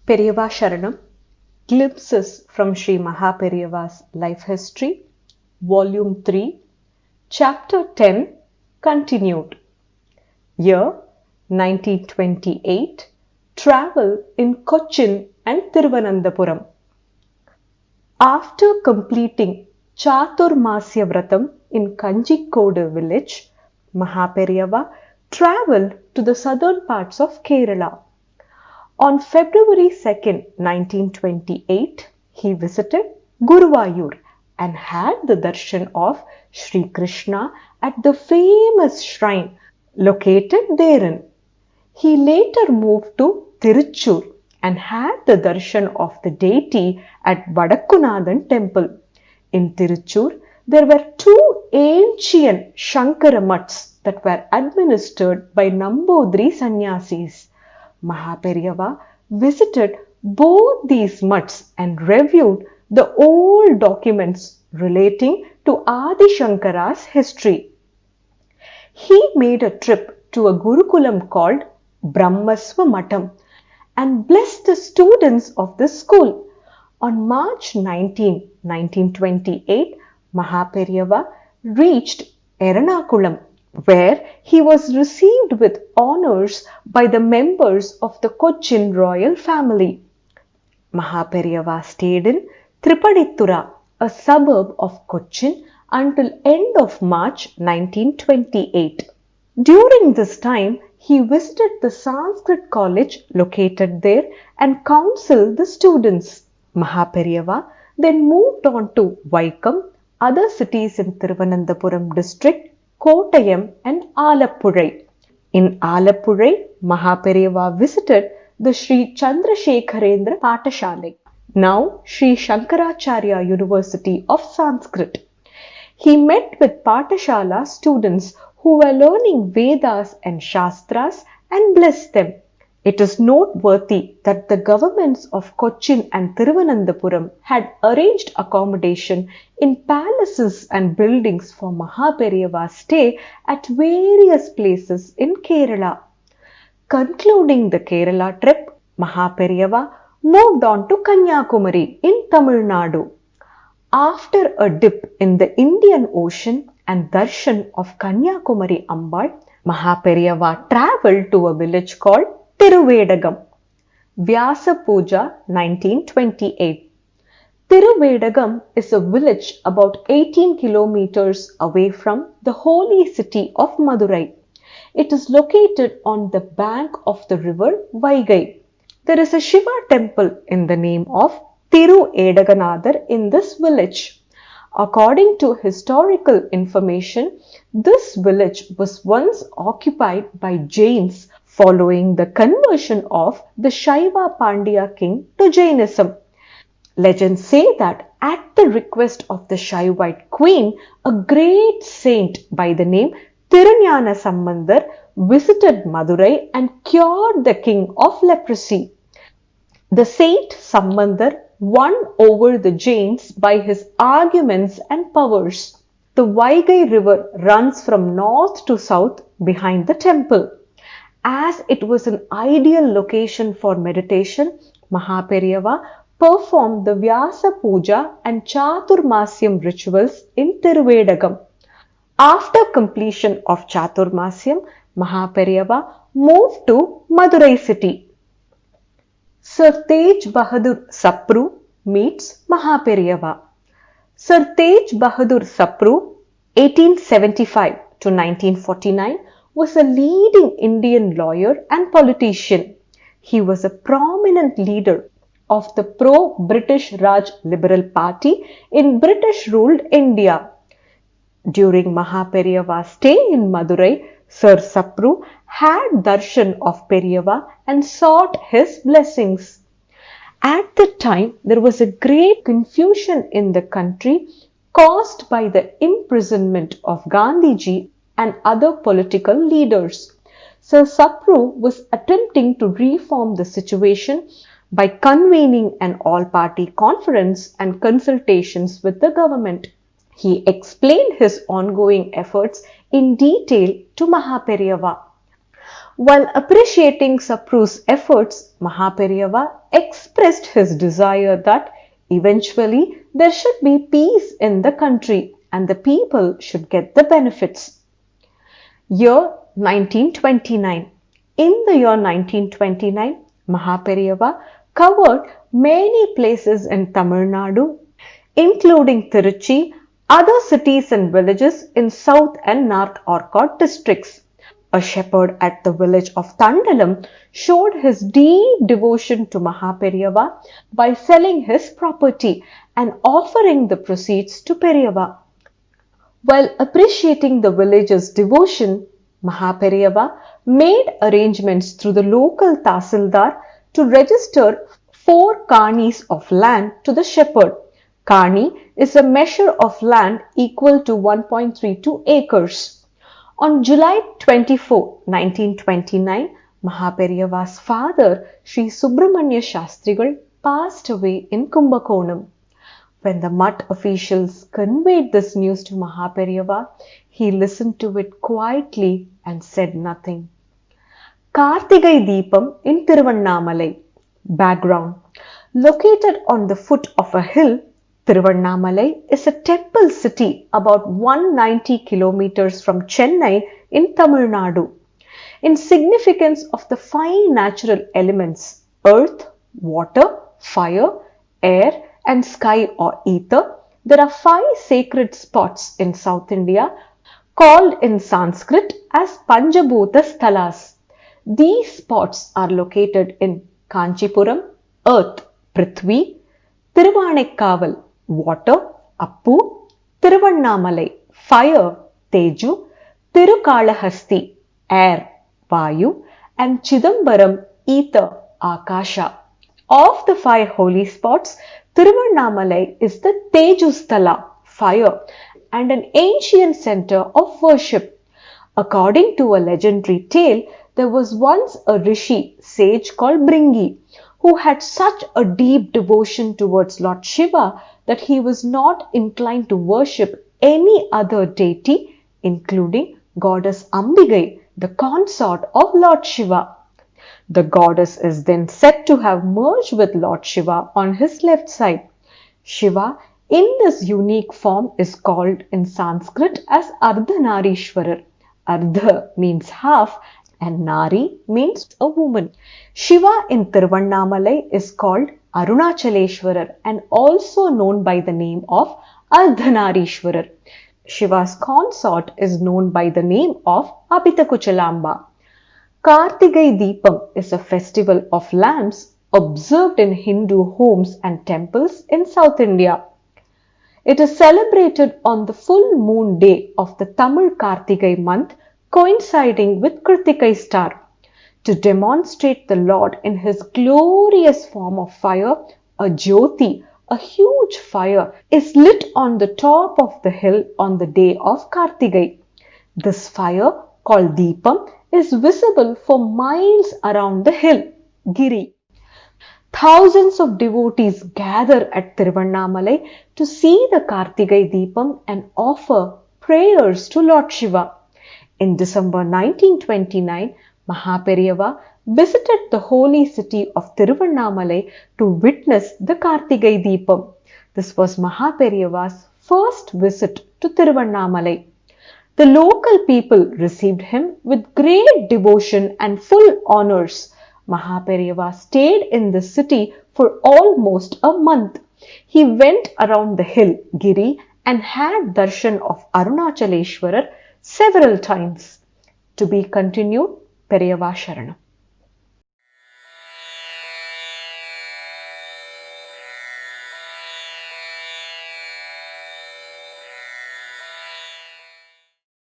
Periyava Sharanam, Glimpses from Sri Mahaperiyava's Life History, Volume 3, Chapter 10, Continued. Year 1928, Travel in Cochin and Thiruvananthapuram. After completing Chaturmasya Vratam in Kanjikodu village, Mahaperiyava travelled to the southern parts of Kerala. On February 2nd, 1928, he visited Guruvayur and had the darshan of Sri Krishna at the famous shrine located therein. He later moved to Tiruchur and had the darshan of the deity at Vadakkunathan temple. In Tiruchur, there were two ancient Shankara mutts that were administered by Nambudri sannyasis. Mahaperiyava visited both these mutts and reviewed the old documents relating to Adi Shankara's history. He made a trip to a Gurukulam called Brahmasva Matam and blessed the students of the school. On March 19, 1928, Mahaperiyava reached Ernakulam, where he was received with honours by the members of the Cochin royal family. Mahaperiyava stayed in Tripadittura, a suburb of Cochin, until end of March 1928. During this time, he visited the Sanskrit college located there and counseled the students. Mahaperiyava then moved on to Vaikam, other cities in Thiruvananthapuram district, Kottayam and Alappuzhai. In Alappuzhai, Mahaperiyava visited the Sri Chandrasekharendra Pathashalai, now Sri Shankaracharya University of Sanskrit. He met with Pathashala students who were learning Vedas and Shastras and blessed them. It is noteworthy that the governments of Cochin and Thiruvananthapuram had arranged accommodation in palaces and buildings for Mahaperiyava's stay at various places in Kerala. Concluding the Kerala trip, Mahaperiyava moved on to Kanyakumari in Tamil Nadu. After a dip in the Indian Ocean and darshan of Kanyakumari Ambal, Mahaperiyava travelled to a village called Tiruvedagam. Vyasa Puja 1928. Tiruvedagam is a village about 18 kilometers away from the holy city of Madurai. It is located on the bank of the river Vaigai. There is a Shiva temple in the name of Thiru Edaganathar in this village. According to historical information, this village was once occupied by Jains following the conversion of the Shaiva Pandya king to Jainism. Legends say that at the request of the Shaivite queen, a great saint by the name Tirunjana Sambandar visited Madurai and cured the king of leprosy. The saint Sambandar won over the Jains by his arguments and powers. The Vaigai river runs from north to south behind the temple. As it was an ideal location for meditation, Mahaperiyava performed the Vyasa Puja and Chaturmasyam rituals in Tiruvedagam. After completion of Chaturmasyam, Mahaperiyava moved to Madurai city. Sir Tej Bahadur Sapru meets Mahaperiyava. Sir Tej Bahadur Sapru, 1875 to 1949, was a leading Indian lawyer and politician. He was a prominent leader of the pro-British Raj Liberal Party in British-ruled India. During Mahaperiyava's stay in Madurai, Sir Sapru had darshan of Periyava and sought his blessings. At the time, there was a great confusion in the country caused by the imprisonment of Gandhiji and other political leaders. Sir Sapru was attempting to reform the situation by convening an all-party conference and consultations with the government. He explained his ongoing efforts in detail to Mahaperiyava. While appreciating Sapru's efforts, Mahaperiyava expressed his desire that eventually there should be peace in the country and the people should get the benefits. Year 1929. In the year 1929, Mahaperiyava covered many places in Tamil Nadu, including Tiruchi, other cities and villages in South and North Arcot districts. A shepherd at the village of Tandalam showed his deep devotion to Mahaperiyava by selling his property and offering the proceeds to Periyava. While appreciating the village's devotion, Mahaperiyava made arrangements through the local Tahsildar to register 4 kanis of land to the shepherd. Kani is a measure of land equal to 1.32 acres. On July 24, 1929, Mahaperiyava's father, Sri Subramanya Shastrigal, passed away in Kumbakonam. When the Mutt officials conveyed this news to Mahaperiyava, he listened to it quietly and said nothing. Kartigai Deepam in Tiruvannamalai. Background. Located on the foot of a hill, Tiruvannamalai is a temple city about 190 kilometers from Chennai in Tamil Nadu. In significance of the 5 natural elements, earth, water, fire, air and sky or ether, there are 5 sacred spots in South India called in Sanskrit as Panjabhuta Sthalas. These spots are located in Kanchipuram, earth, Prithvi, Tiruvanekkaval, water, Appu, Tiruvannamalai, fire, Teju, Tirukalahasti, air, Vayu, and Chidambaram, ether, Akasha. Of the 5 holy spots, Tiruvannamalai is the Tejusthala, fire, and an ancient center of worship. According to a legendary tale, there was once a rishi, sage called Bringi, who had such a deep devotion towards Lord Shiva that he was not inclined to worship any other deity, including goddess Ambigai, the consort of Lord Shiva. The goddess is then said to have merged with Lord Shiva on his left side. Shiva in this unique form is called in Sanskrit as Ardhanarishwarar. Ardha means half and Nari means a woman. Shiva in Tiruvannamalai is called Arunachaleshwarar and also known by the name of Ardhanarishwarar. Shiva's consort is known by the name of Apitakuchalamba. Kartigai Deepam is a festival of lamps observed in Hindu homes and temples in South India. It is celebrated on the full moon day of the Tamil Kartigai month, coinciding with Kritikai star. To demonstrate the Lord in his glorious form of fire, a Jyoti, a huge fire, is lit on the top of the hill on the day of Kartigai. This fire, called Deepam, is visible for miles around the hill, Giri. Thousands of devotees gather at Tiruvannamalai to see the Kartigai Deepam and offer prayers to Lord Shiva. In December 1929, Mahaperiyava visited the holy city of Tiruvannamalai to witness the Kartigai Deepam. This was Mahaperiyava's first visit to Tiruvannamalai. The local people received him with great devotion and full honors. Mahaperiyava stayed in the city for almost a month. He went around the hill, Giri, and had darshan of Arunachaleshwarar several times. To be continued, Periyava Sharanam.